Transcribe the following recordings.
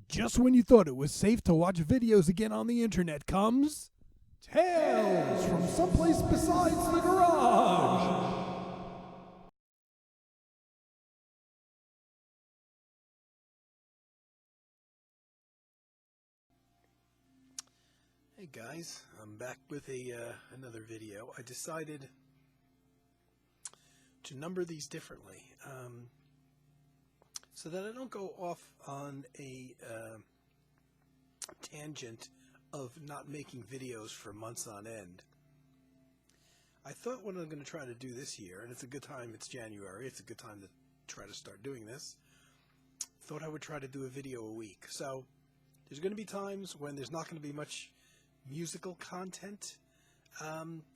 Just when you thought it was safe to watch videos again on the internet comes Tales from Someplace Besides the Garage. Hey guys, I'm back with another video. I decided to number these differently so that I don't go off on a tangent of not making videos for months on end. I thought what I'm going to try to do this year, and it's a good time, it's January, it's a good time to try to start doing this, thought I would try to do a video a week. So there's going to be times when there's not going to be much musical content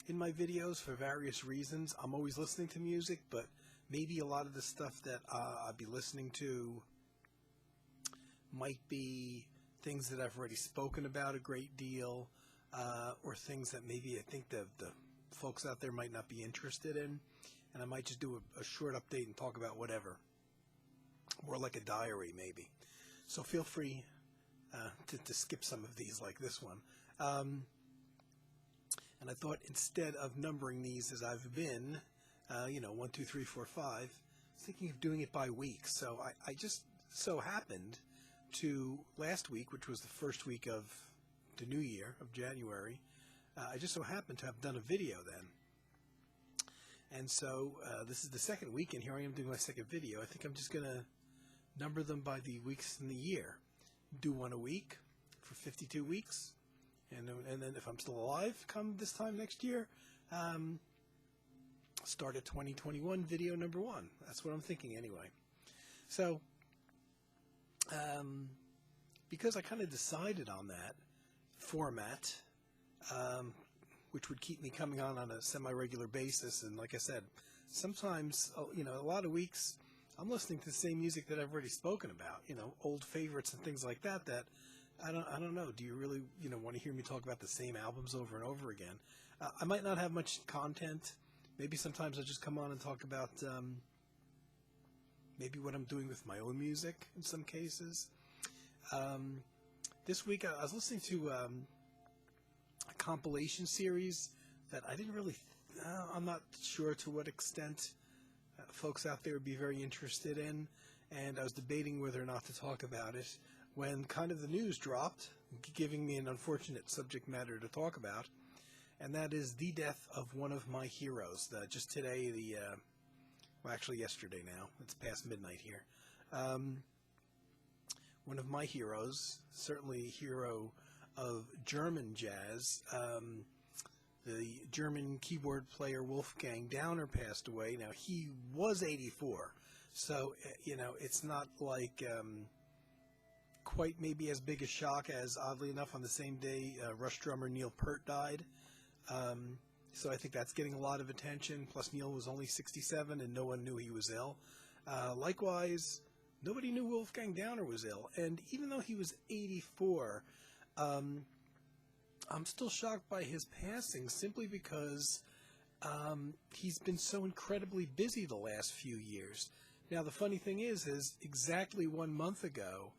in my videos for various reasons. I'm always listening to music, but maybe a lot of the stuff that I'll be listening to might be things that I've already spoken about a great deal, or things that maybe I think the folks out there might not be interested in, and I might just do a short update and talk about whatever, more like a diary maybe. So feel free to skip some of these like this one. And I thought instead of numbering these as I've been, 1, 2, 3, 4, 5, I was thinking of doing it by week. So I just so happened to last week, which was the first week of the new year, of January, I just so happened to have done a video then. And so this is the second week, and here I am doing my second video. I think I'm just going to number them by the weeks in the year. Do one a week for 52 weeks. And then if I'm still alive come this time next year, start at 2021 video number 1. That's what I'm thinking anyway. So because I kind of decided on that format, which would keep me coming on a semi-regular basis, and like I said, sometimes, a lot of weeks I'm listening to the same music that I've already spoken about, old favorites and things like that I don't know. Do you really, want to hear me talk about the same albums over and over again? I might not have much content. Maybe sometimes I'll just come on and talk about maybe what I'm doing with my own music in some cases. This week I was listening to a compilation series that I didn't really, I'm not sure to what extent folks out there would be very interested in, and I was debating whether or not to talk about it when kind of the news dropped, giving me an unfortunate subject matter to talk about, and that is the death of one of my heroes. Just today, well, actually yesterday now, it's past midnight here. One of my heroes, certainly a hero of German jazz, the German keyboard player Wolfgang Downer passed away. Now, he was 84, so, it's not like quite maybe as big a shock as, oddly enough, on the same day Rush drummer Neil Peart died. So I think that's getting a lot of attention. Plus Neil was only 67 and no one knew he was ill. Likewise, nobody knew Wolfgang Downer was ill. And even though he was 84, I'm still shocked by his passing simply because he's been so incredibly busy the last few years. Now the funny thing is exactly 1 month ago,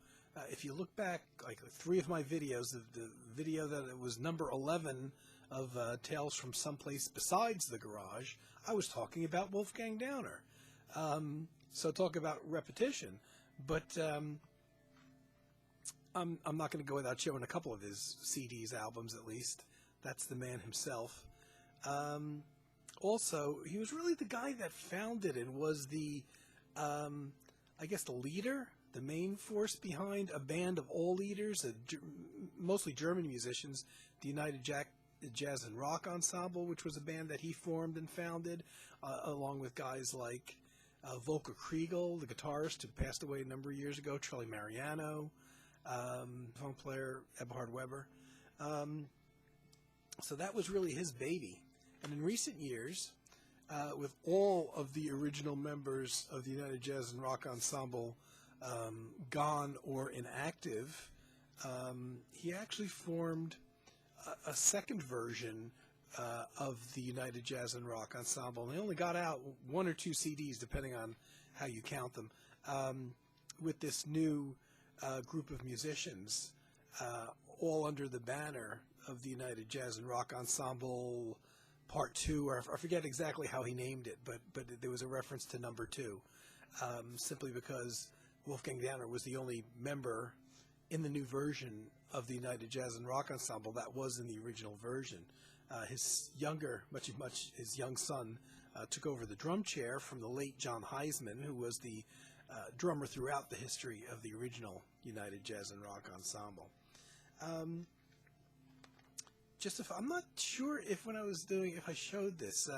if you look back, like 3 of my videos, the video that it was number 11 of Tales from Someplace Besides the Garage, I was talking about Wolfgang Downer. So talk about repetition. But I'm not going to go without showing a couple of his CDs, albums at least. That's the man himself. Also, he was really the guy that founded and was the, I guess, the leader, the main force behind a band of all leaders, mostly German musicians, the United Jazz and Rock Ensemble, which was a band that he formed and founded, along with guys like Volker Kriegel, the guitarist who passed away a number of years ago, Trelly Mariano, phone player Eberhard Weber. So that was really his baby. And in recent years, with all of the original members of the United Jazz and Rock Ensemble gone or inactive, he actually formed a second version of the United Jazz and Rock Ensemble. And they only got out 1 or 2 CDs, depending on how you count them, with this new group of musicians, all under the banner of the United Jazz and Rock Ensemble Part 2, or I forget exactly how he named it, but there was a reference to number 2, simply because Wolfgang Downer was the only member in the new version of the United Jazz and Rock Ensemble that was in the original version. His young son took over the drum chair from the late John Heisman, who was the drummer throughout the history of the original United Jazz and Rock Ensemble. I'm not sure if I showed this.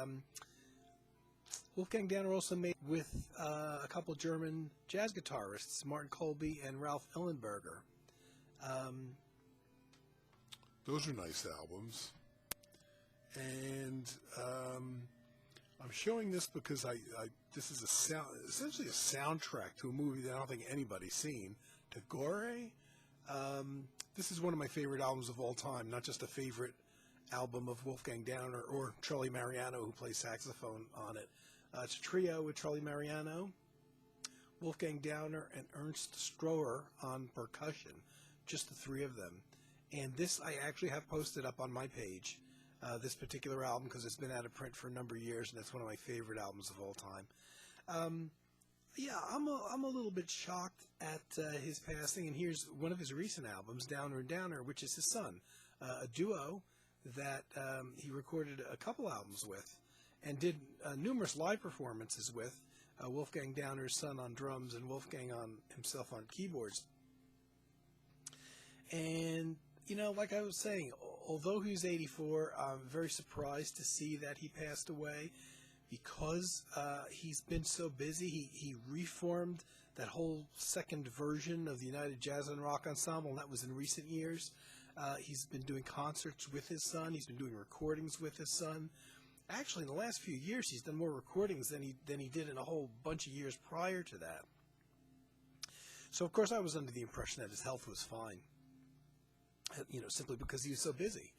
Wolfgang Downer also made with a couple German jazz guitarists, Martin Kolbe and Ralph Illenberger. Those are nice albums. And I'm showing this because this is essentially a soundtrack to a movie that I don't think anybody's seen, to Gore. This is one of my favorite albums of all time, not just a favorite album of Wolfgang Downer or Charlie Mariano, who plays saxophone on it. It's a trio with Charlie Mariano, Wolfgang Downer, and Ernst Stroher on percussion, just the three of them. And this I actually have posted up on my page, this particular album, because it's been out of print for a number of years, and it's one of my favorite albums of all time. I'm a little bit shocked at his passing, and here's one of his recent albums, Downer and Downer, which is his son, a duo that he recorded a couple albums with and did numerous live performances with, Wolfgang Downer's son on drums and Wolfgang himself on keyboards. And, like I was saying, although he was 84, I'm very surprised to see that he passed away, because he's been so busy. He reformed that whole second version of the United Jazz and Rock Ensemble, and that was in recent years. He's been doing concerts with his son. He's been doing recordings with his son. Actually, in the last few years, he's done more recordings than he did in a whole bunch of years prior to that. So, of course, I was under the impression that his health was fine, simply because he was so busy.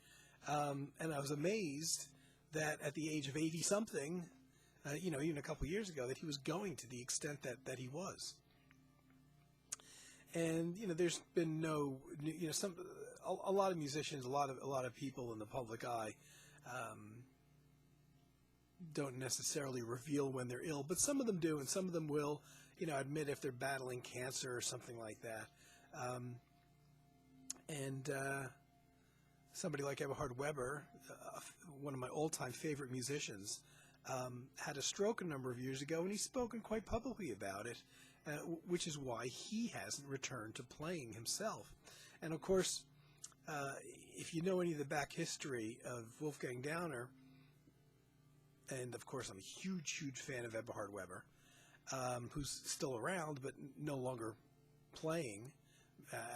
And I was amazed that at the age of 80-something, even a couple years ago, that he was going to the extent that he was. And, there's been a lot of musicians, a lot of people in the public eye don't necessarily reveal when they're ill, but some of them do, and some of them will, admit if they're battling cancer or something like that. Somebody like Eberhard Weber, one of my all-time favorite musicians, had a stroke a number of years ago, and he's spoken quite publicly about it, which is why he hasn't returned to playing himself. And of course, if you know any of the back history of Wolfgang Downer, and of course I'm a huge fan of Eberhard Weber, who's still around but no longer playing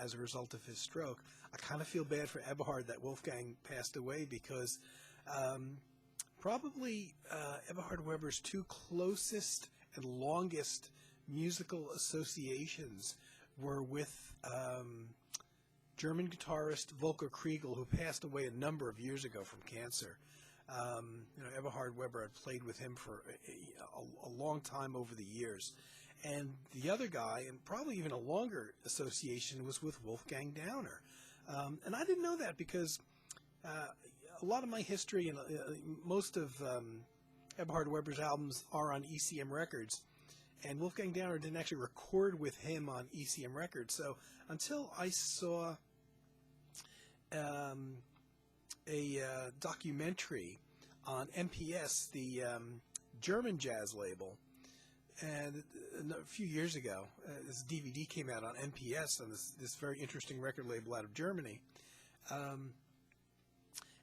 as a result of his stroke, I kind of feel bad for Eberhard that Wolfgang passed away, because probably Eberhard Weber's two closest and longest musical associations were with German guitarist Volker Kriegel, who passed away a number of years ago from cancer. Eberhard Weber had played with him for a long time over the years. And the other guy, and probably even a longer association, was with Wolfgang Downer. And I didn't know that, because a lot of my history and most of Eberhard Weber's albums are on ECM Records. And Wolfgang Downer didn't actually record with him on ECM Records. So until I saw a documentary on MPS, the German jazz label, and a few years ago, this DVD came out on MPS, on this very interesting record label out of Germany.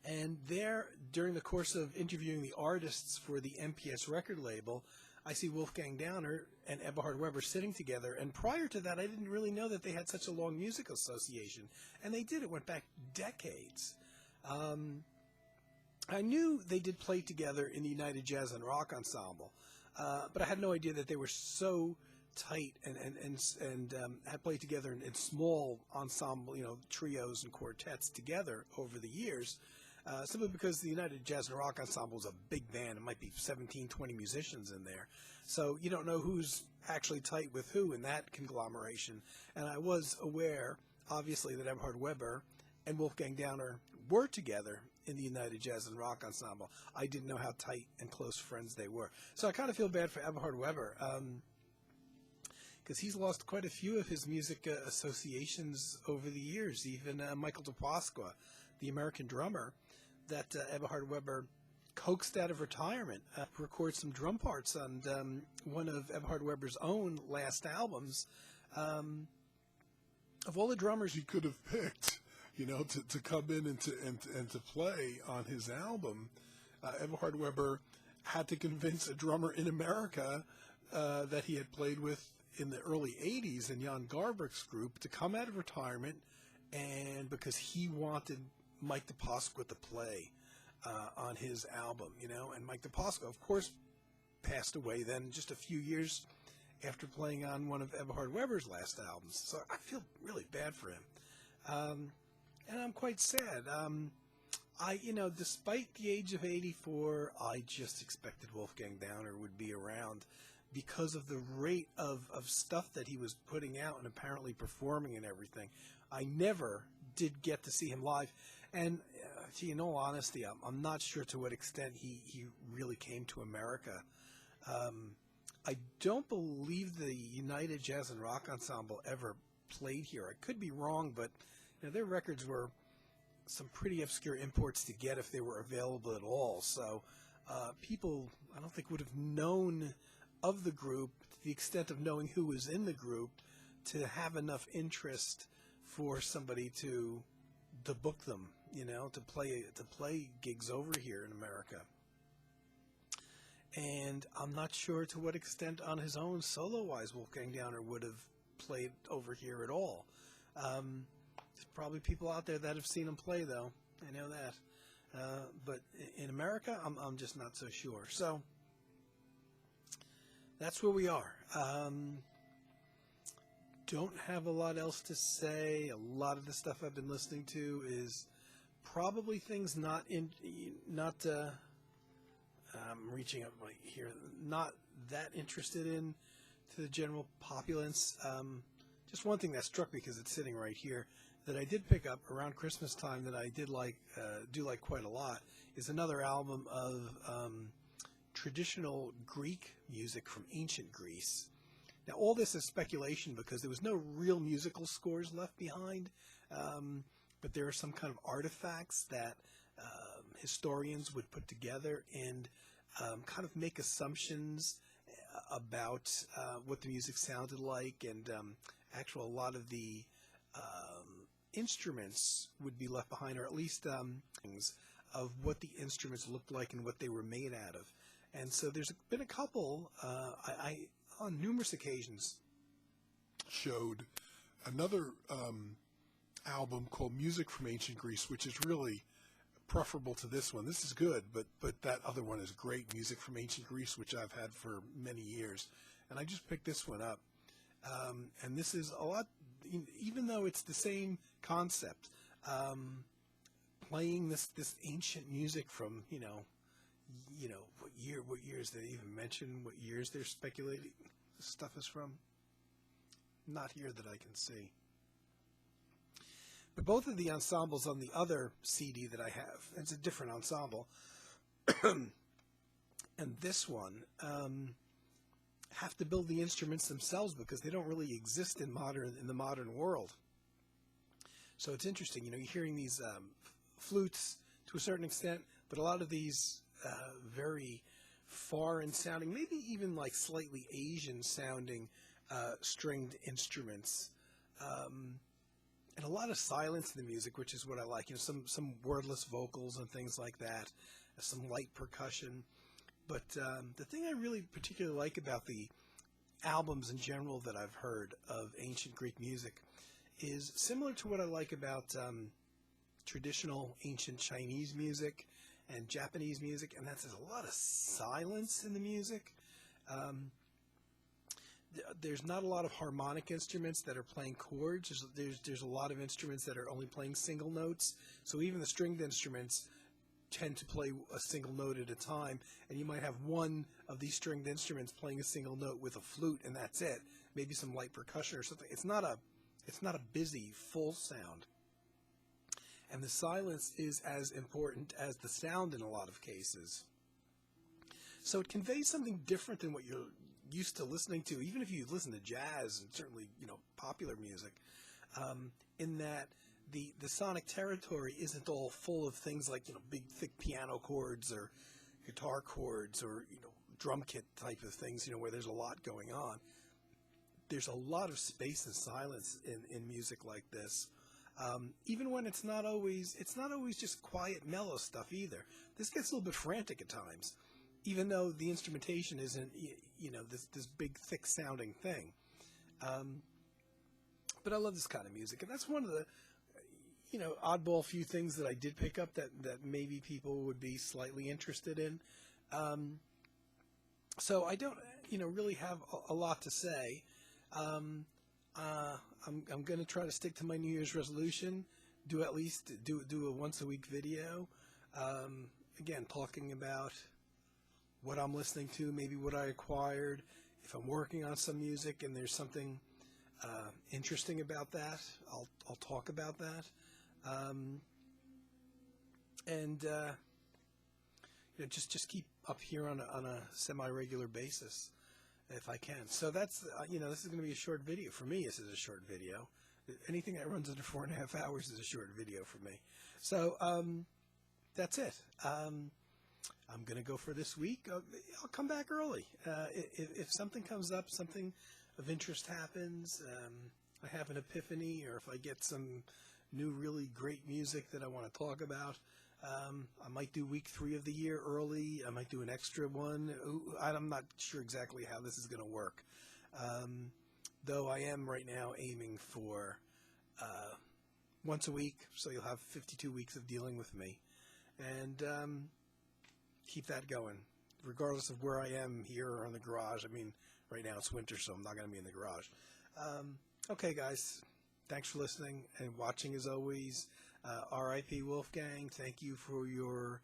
And there, during the course of interviewing the artists for the MPS record label, I see Wolfgang Downer and Eberhard Weber sitting together. And prior to that, I didn't really know that they had such a long music association. And they did. It went back decades. I knew they did play together in the United Jazz and Rock Ensemble, but I had no idea that they were so tight and had played together in small ensemble, trios and quartets together over the years. simply because the United Jazz and Rock Ensemble is a big band. It might be 17, 20 musicians in there. So you don't know who's actually tight with who in that conglomeration. And I was aware, obviously, that Eberhard Weber and Wolfgang Downer were together in the United Jazz and Rock Ensemble. I didn't know how tight and close friends they were. So I kind of feel bad for Eberhard Weber, because he's lost quite a few of his music associations over the years. Even Michael DePasqua, the American drummer that Eberhard Weber coaxed out of retirement, record some drum parts on one of Eberhard Weber's own last albums. Of all the drummers He could have picked, to come in and to play on his album, Eberhard Weber had to convince a drummer in America that he had played with in the early 80s in Jan Garbrick's group to come out of retirement, and because he wanted Mike DePasqua to play on his album, and Mike DePasqua, of course, passed away then just a few years after playing on one of Eberhard Weber's last albums. So I feel really bad for him. And I'm quite sad. Despite the age of 84, I just expected Wolfgang Downer would be around because of the rate of stuff that he was putting out and apparently performing and everything. I never did get to see him live. And in all honesty, I'm not sure to what extent he really came to America. I don't believe the United Jazz and Rock Ensemble ever played here. I could be wrong, but their records were some pretty obscure imports to get if they were available at all. So people, I don't think, would have known of the group to the extent of knowing who was in the group to have enough interest for somebody to book them, to play gigs over here in America. And I'm not sure to what extent on his own solo-wise Wolfgang Downer would have played over here at all. There's probably people out there that have seen him play, though. I know that. But in America, I'm just not so sure. So that's where we are. Don't have a lot else to say. A lot of the stuff I've been listening to is probably things I'm reaching up right here, not that interested in to the general populace. Just one thing that struck me, because it's sitting right here, that I did pick up around Christmas time that I did do like quite a lot, is another album of traditional Greek music from ancient Greece. Now, all this is speculation because there was no real musical scores left behind, but there are some kind of artifacts that historians would put together and kind of make assumptions about what the music sounded like, and a lot of the instruments would be left behind, or at least things of what the instruments looked like and what they were made out of. And so there's been a couple, I on numerous occasions showed another album called Music from Ancient Greece, which is really preferable to this one. This is good, but that other one is great, Music from Ancient Greece, which I've had for many years. And I just picked this one up. And this is a lot, even though it's the same concept, playing this ancient music from, what years they even mention, what years they're speculating this stuff is from. Not here that I can see. But both of the ensembles on the other CD that I have, it's a different ensemble, and this one, have to build the instruments themselves because they don't really exist in the modern world. So it's interesting, you're hearing these flutes to a certain extent, but a lot of these very foreign sounding, maybe even like slightly Asian sounding stringed instruments. And a lot of silence in the music, which is what I like. Some wordless vocals and things like that, some light percussion. But the thing I really particularly like about the albums in general that I've heard of ancient Greek music is similar to what I like about traditional ancient Chinese music and Japanese music, and that's there's a lot of silence in the music. There's not a lot of harmonic instruments that are playing chords. There's a lot of instruments that are only playing single notes. So even the stringed instruments tend to play a single note at a time, and you might have one of these stringed instruments playing a single note with a flute, and that's it. Maybe some light percussion or something. It's not a busy full sound. And the silence is as important as the sound in a lot of cases. So it conveys something different than what you're used to listening to, even if you listen to jazz and certainly, popular music, in that the sonic territory isn't all full of things like, big, thick piano chords or guitar chords or, drum kit type of things, where there's a lot going on. There's a lot of space and silence in music like this. Even when it's not always just quiet, mellow stuff either. This gets a little bit frantic at times, even though the instrumentation isn't, this big, thick sounding thing. But I love this kind of music, and that's one of the, oddball few things that I did pick up that maybe people would be slightly interested in. So I don't, really have a lot to say. I'm going to try to stick to my New Year's resolution, do a once a week video. Again, talking about what I'm listening to, maybe what I acquired. If I'm working on some music and there's something interesting about that, I'll talk about that. Just keep up here on a semi-regular basis if I can. So that's, this is going to be a short video. For me, this is a short video. Anything that runs under 4.5 hours is a short video for me. So that's it. I'm going to go for this week. I'll come back early. If something comes up, something of interest happens, I have an epiphany, or if I get some new really great music that I want to talk about, I might do week 3 of the year early. I might do an extra one. I'm not sure exactly how this is going to work. Though I am right now aiming for once a week, so you'll have 52 weeks of dealing with me. And keep that going, regardless of where I am here or in the garage. I mean, right now it's winter, so I'm not going to be in the garage. Okay, guys, thanks for listening and watching as always. R.I.P. Wolfgang, thank you for your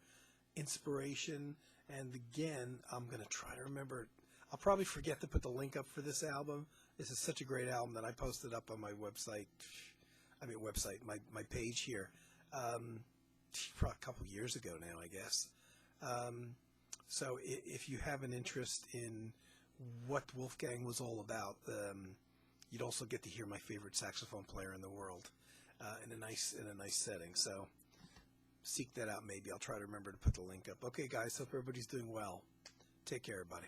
inspiration. And again, I'm going to try to remember. I'll probably forget to put the link up for this album. This is such a great album that I posted up on my website. My page here. Probably a couple years ago now, I guess. So if you have an interest in what Wolfgang was all about, you'd also get to hear my favorite saxophone player in the world in a nice setting. So seek that out. Maybe I'll try to remember to put the link up. Okay, guys. Hope everybody's doing well. Take care, everybody.